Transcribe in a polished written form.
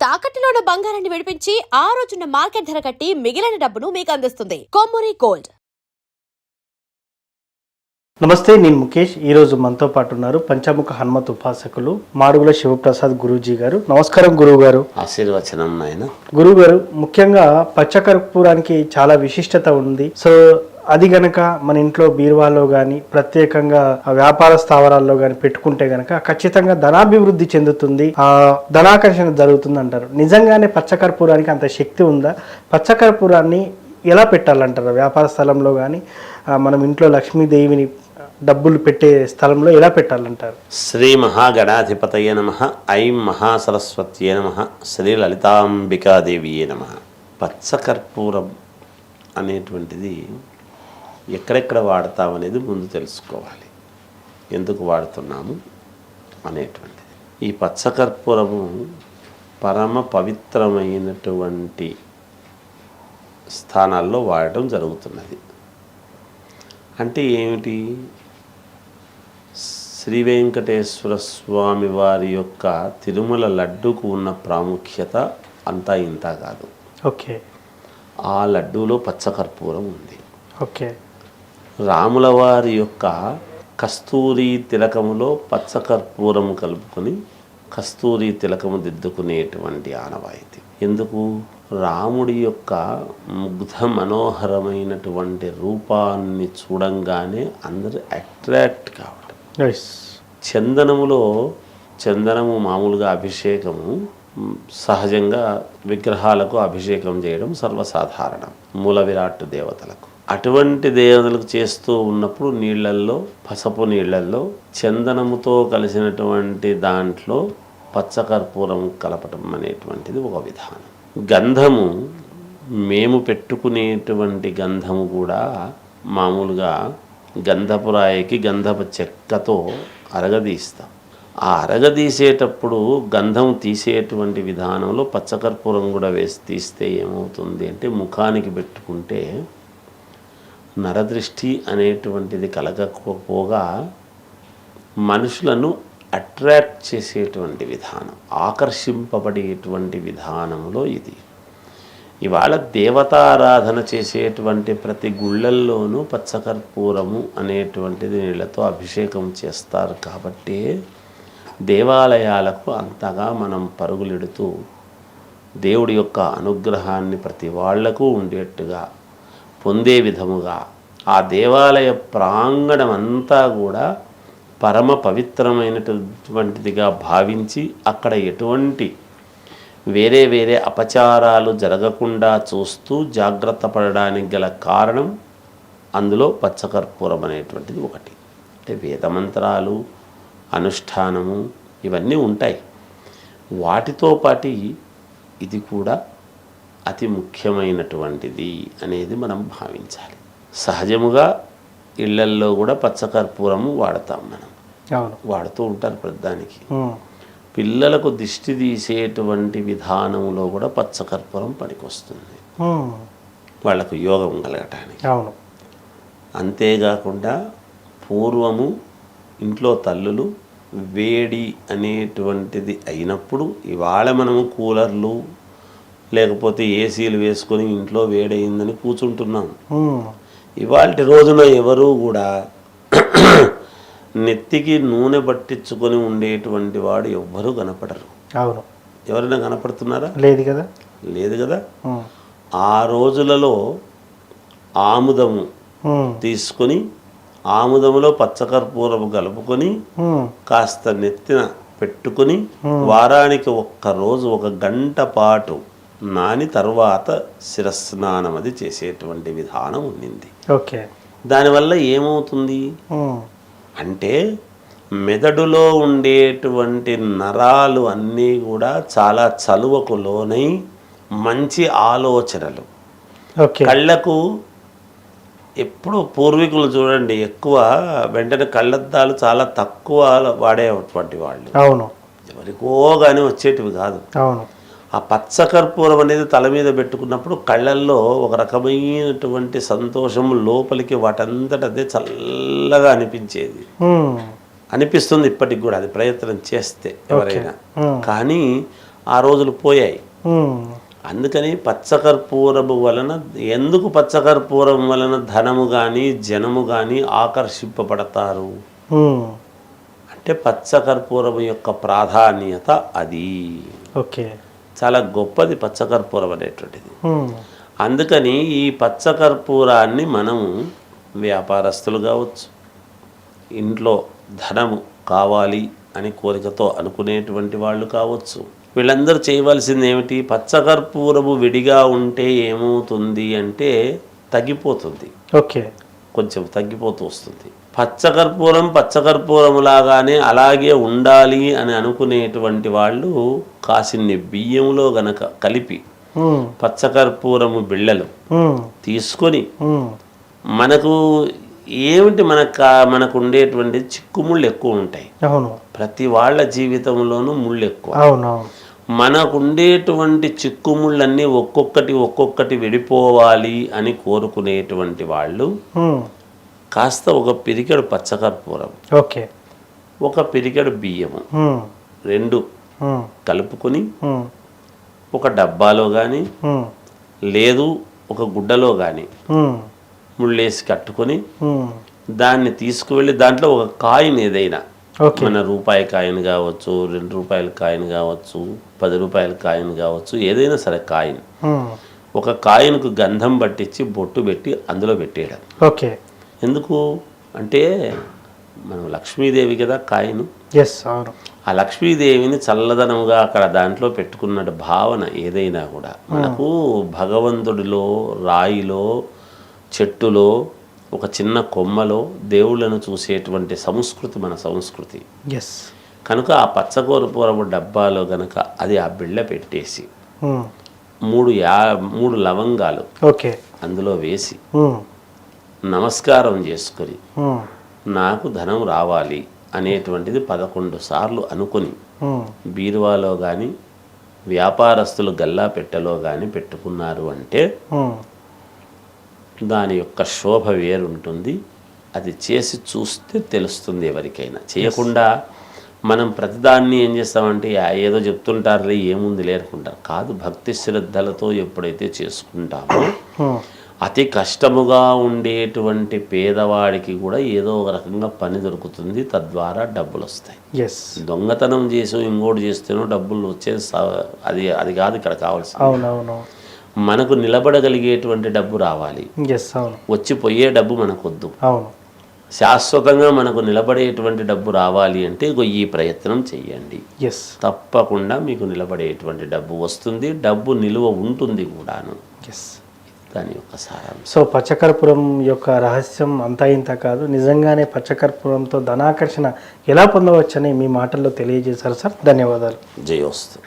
తాకట్టులో ఉన్న బంగారాన్ని విడిపించి ఆ రోజున్న మార్కెట్ ధర కట్టి మిగిలిన డబ్బును మీకు అందిస్తుంది కొమ్మూరి గోల్డ్. నమస్తే, నేను ముఖేష్. ఈరోజు మనతో పాటు ఉన్నారు పంచముఖ హనుమత్ ఉపాసకులు మాడుగుల శివప్రసాద్ గురూజీ గారు. నమస్కారం గురువు గారు. ఆశీర్వచనం నాయన. గురువు గారు, ముఖ్యంగా పచ్చకర్పూరానికి చాలా విశిష్టత ఉంది. సో అది గనక మన ఇంట్లో బీరువాలో కానీ ప్రత్యేకంగా వ్యాపార స్థావరాల్లో కానీ పెట్టుకుంటే గనక ఖచ్చితంగా ధనాభివృద్ధి చెందుతుంది, ధనాకర్షణ జరుగుతుంది అంటారు. నిజంగానే పచ్చకర్పూరానికి అంత శక్తి ఉందా? పచ్చకర్పూరాన్ని ఎలా పెట్టాలంటారు? వ్యాపార స్థలంలో కానీ మనం ఇంట్లో లక్ష్మీదేవిని డబ్బులు పెట్టే స్థలంలో ఎలా పెట్టాలంటారు? శ్రీ మహాగణాధిపతయ నమ. ఐం మహాసరస్వత్యే నమ. శ్రీ లలితాంబికాదేవియే నమ. పచ్చకర్పూరం అనేటువంటిది ఎక్కడెక్కడ వాడతామనేది ముందు తెలుసుకోవాలి. ఎందుకు వాడుతున్నాము అనేటువంటిది. ఈ పచ్చకర్పూరము పరమ పవిత్రమైనటువంటి స్థానాల్లో వాడటం జరుగుతున్నది. అంటే ఏమిటి? శ్రీ వెంకటేశ్వర స్వామి వారి యొక్క తిరుమల లడ్డూకు ఉన్న ప్రాముఖ్యత అంతా ఇంత కాదు. ఓకే. ఆ లడ్డూలో పచ్చకర్పూరం ఉంది. ఓకే. రాముల వారి యొక్క కస్తూరి తిలకములో పచ్చకర్పూరము కలుపుకొని కస్తూరి తిలకము దిద్దుకునేటువంటి ఆనవాయితీ. ఎందుకు? రాముడి యొక్క ముగ్ధ మనోహరమైనటువంటి రూపాన్ని చూడంగానే అందరూ అట్రాక్ట్ కావడం. చందనము మామూలుగా అభిషేకము సహజంగా విగ్రహాలకు అభిషేకం చేయడం సర్వసాధారణం, మూల విరాట్ దేవతలకు. అటువంటి దేవతలకు చేస్తూ ఉన్నప్పుడు నీళ్లల్లో, పసుపు నీళ్లల్లో చందనముతో కలిసినటువంటి దాంట్లో పచ్చకర్పూరం కలపటం అనేటువంటిది ఒక విధానం. గంధము, మేము పెట్టుకునేటువంటి గంధము కూడా మామూలుగా గంధపురాయికి గంధపు చెక్కతో అరగదీస్తాం. ఆ అరగదీసేటప్పుడు గంధం తీసేటువంటి విధానంలో పచ్చకర్పూరం కూడా వేసి తీస్తే ఏమవుతుంది అంటే, ముఖానికి పెట్టుకుంటే నరదృష్టి అనేటువంటిది కలగకపోగా మనుషులను అట్రాక్ట్ చేసేటువంటి విధానం, ఆకర్షింపబడేటువంటి విధానంలో ఇది. ఇవాళ దేవతారాధన చేసేటువంటి ప్రతి గుళ్ళల్లోనూ పచ్చకర్పూరము అనేటువంటిది నీళ్ళతో అభిషేకం చేస్తారు. కాబట్టి దేవాలయాలకు అంతగా మనం పరుగులెడుతూ దేవుడి యొక్క అనుగ్రహాన్ని ప్రతి వాళ్లకు ఉండేట్టుగా పొందే విధముగా ఆ దేవాలయ ప్రాంగణం అంతా కూడా పరమ పవిత్రమైనటువంటిదిగా భావించి అక్కడ ఎటువంటి వేరే వేరే అపచారాలు జరగకుండా చూస్తూ జాగ్రత్త పడడానికి గల కారణం అందులో పచ్చకర్పూరం అనేటువంటిది ఒకటి. అంటే వేదమంత్రాలు, అనుష్ఠానము ఇవన్నీ ఉంటాయి. వాటితో పాటు ఇది కూడా అతి ముఖ్యమైనటువంటిది అనేది మనం భావించాలి. సహజముగా ఇళ్లల్లో కూడా పచ్చకర్పూరము వాడతాం, మనం వాడుతూ ఉంటారు ప్రతిదానికి. పిల్లలకు దిష్టి తీసేటువంటి విధానంలో కూడా పచ్చకర్పూరం పనికొస్తుంది, వాళ్లకు యోగం కలగటానికి. అంతేకాకుండా పూర్వము ఇంట్లో తల్లులు వేడి అనేటువంటిది అయినప్పుడు, ఇవాళ మనము కూలర్లు లేకపోతే ఏసీలు వేసుకొని ఇంట్లో వేడయిందని కూర్చుంటున్నాం. ఇవాళ రోజున ఎవరు కూడా నెత్తికి నూనె పట్టించుకొని ఉండేటువంటి వాడు ఎవ్వరూ కనపడరు. అవును. ఎవరైనా కనపడుతున్నారా? లేదు కదా. లేదు కదా. ఆ రోజులలో ఆముదము తీసుకొని ఆముదములో పచ్చకర్పూరము కలుపుకొని కాస్త నెత్తిన పెట్టుకుని వారానికి ఒక్కరోజు 1 గంట పాటు నాని తర్వాత శిరస్నానం అది చేసేటువంటి విధానం ఉండింది. ఓకే. దానివల్ల ఏమవుతుంది అంటే, మెదడులో ఉండేటువంటి నరాలు అన్నీ కూడా చాలా చలువకు లోనై మంచి ఆలోచనలు, కళ్ళకు ఎప్పుడు పూర్వీకులు చూడండి ఎక్కువ వెంటనే కళ్ళద్దాలు చాలా తక్కువ వాడేటువంటి వాళ్ళు. అవును. ఎవరికో కానీ వచ్చేటివి కాదు. అవును. ఆ పచ్చకర్పూరం అనేది తల మీద పెట్టుకున్నప్పుడు కళ్ళల్లో ఒక రకమైనటువంటి సంతోషం లోపలికి వాటంతట అదే చల్లగా అనిపించేది. అనిపిస్తుంది ఇప్పటికి కూడా, అది ప్రయత్నం చేస్తే ఎవరైనా. కానీ ఆ రోజులు పోయాయి. ఉమ్, అందుకని పచ్చకర్పూరము వలన, ఎందుకు పచ్చకర్పూరం వలన ధనము కానీ జనము కానీ ఆకర్షింపబడతారు ఉమ్, అంటే పచ్చకర్పూరము యొక్క ప్రాధాన్యత అది. ఓకే. చాలా గొప్పది పచ్చకర్పూరం అనేటువంటిది. ఉమ్, అందుకని ఈ పచ్చకర్పూరాన్ని మనము వ్యాపారస్తులు కావచ్చు, ఇంట్లో ధనము కావాలి అని కోరికతో అనుకునేటువంటి వాళ్ళు కావచ్చు, వీళ్ళందరూ చేయవలసింది ఏమిటి? పచ్చకర్పూరము విడిగా ఉంటే ఏమవుతుంది అంటే తగ్గిపోతుంది, ఓకే. కొంచెం తగ్గిపోతూ వస్తుంది. పచ్చకర్పూరం లాగానే అలాగే ఉండాలి అని అనుకునేటువంటి వాళ్ళు కాసిన్ని బియ్యంలో గనక కలిపి ఉమ్, పచ్చకర్పూరము బిళ్ళలు ఉమ్, తీసుకొని, ఉమ్, మనకు ఏమిటి మనకు ఉండేటువంటి చిక్కుముళ్ళు ఎక్కువ ఉంటాయి. అవును, ప్రతి వాళ్ళ జీవితంలోనూ ముళ్ళు ఎక్కువ. అవునవును. మనకు ఉండేటువంటి చిక్కుముళ్ళన్నీ ఒక్కొక్కటి విడిపోవాలి అని కోరుకునేటువంటి వాళ్ళు ఉమ్, కాస్త ఒక పిరికెడు పచ్చకర్పూరం, ఓకే. ఒక పిరికెడు బియ్యము ఉమ్, రెండు ఉమ్, కలుపుకొని ఉమ్, ఒక డబ్బాలో కానీ ఉమ్, లేదు ఒక గుడ్డలో కానీ ఉమ్, ముళ్ళేసి కట్టుకొని ఉమ్, దాన్ని తీసుకువెళ్ళి దాంట్లో ఒక కాయిన్ ఏదైనా, ఓకే. మన రూపాయి కాయిన్ కావచ్చు, 2 రూపాయల కాయిన్ కావచ్చు, 10 రూపాయల కాయిన్ కావచ్చు, ఏదైనా సరే కాయిన్, ఉమ్, ఒక కాయిన్కు గంధం పట్టించి బొట్టు పెట్టి అందులో పెట్టేయడం. ఓకే. ఎందుకు అంటే మనం లక్ష్మీదేవి కదా కాయిన్, ఎస్, అవును. ఆ లక్ష్మీదేవిని చల్లదనముగా అక్కడ దాంట్లో పెట్టుకున్న భావన ఏదైనా కూడా మనకు భగవంతుడిలో, రాయిలో, చెట్టులో, ఒక చిన్న కొమ్మలో దేవుళ్ళను చూసేటువంటి సంస్కృతి మన సంస్కృతి. ఎస్. కనుక ఆ పచ్చకర్పూరపు డబ్బాలో గనక అది ఆ బిళ్ళ పెట్టేసి ఉమ్, 3 లవంగాలు ఓకే. అందులో వేసి ఉమ్, నమస్కారం చేసుకొని ఉమ్, నాకు ధనం రావాలి అనేటువంటిది 11 సార్లు అనుకొని ఉమ్, బీరువాలో కానీ వ్యాపారస్తులు గల్లా పెట్టెలో కానీ పెట్టుకున్నారు అంటే ఉమ్, దాని యొక్క శోభ వేరుంటుంది. అది చేసి చూస్తే తెలుస్తుంది ఎవరికైనా. చేయకుండా మనం ప్రతిదాన్ని ఏం చేస్తామంటే ఏదో చెప్తుంటారులే ఏముంది లేరుకుంటారు. కాదు, భక్తి శ్రద్ధలతో ఎప్పుడైతే చేసుకుంటామో ఉమ్, అతి కష్టముగా ఉండేటువంటి పేదవాడికి కూడా ఏదో ఒక రకంగా పని దొరుకుతుంది, తద్వారా డబ్బులు వస్తాయి. ఎస్, దొంగతనం చేసి ఇంకోటి చేస్తేనో డబ్బులు వచ్చేది అది కాదు ఇక్కడ కావాల్సింది. అవునవును. మనకు నిలబడగలిగేటువంటి డబ్బు రావాలి. ఎస్, అవును, వచ్చిపోయే డబ్బు మనకొద్దు. అవును. శాశ్వతంగా మనకు నిలబడేటువంటి డబ్బు రావాలి అంటే ఈ ప్రయత్నం చెయ్యండి. ఎస్, తప్పకుండా మీకు నిలబడేటువంటి డబ్బు వస్తుంది, డబ్బు నిలువ ఉంటుంది కూడాను. ఎస్. దాని యొక్క సారాంశం. సో పచ్చకర్పూరం యొక్క రహస్యం అంతా ఇంత కాదు, నిజంగానే పచ్చకర్పూరంతో ధనాకర్షణ ఎలా పొందవచ్చని మీ మాటల్లో తెలియజేశారు సార్. ధన్యవాదాలు. జయోస్తు.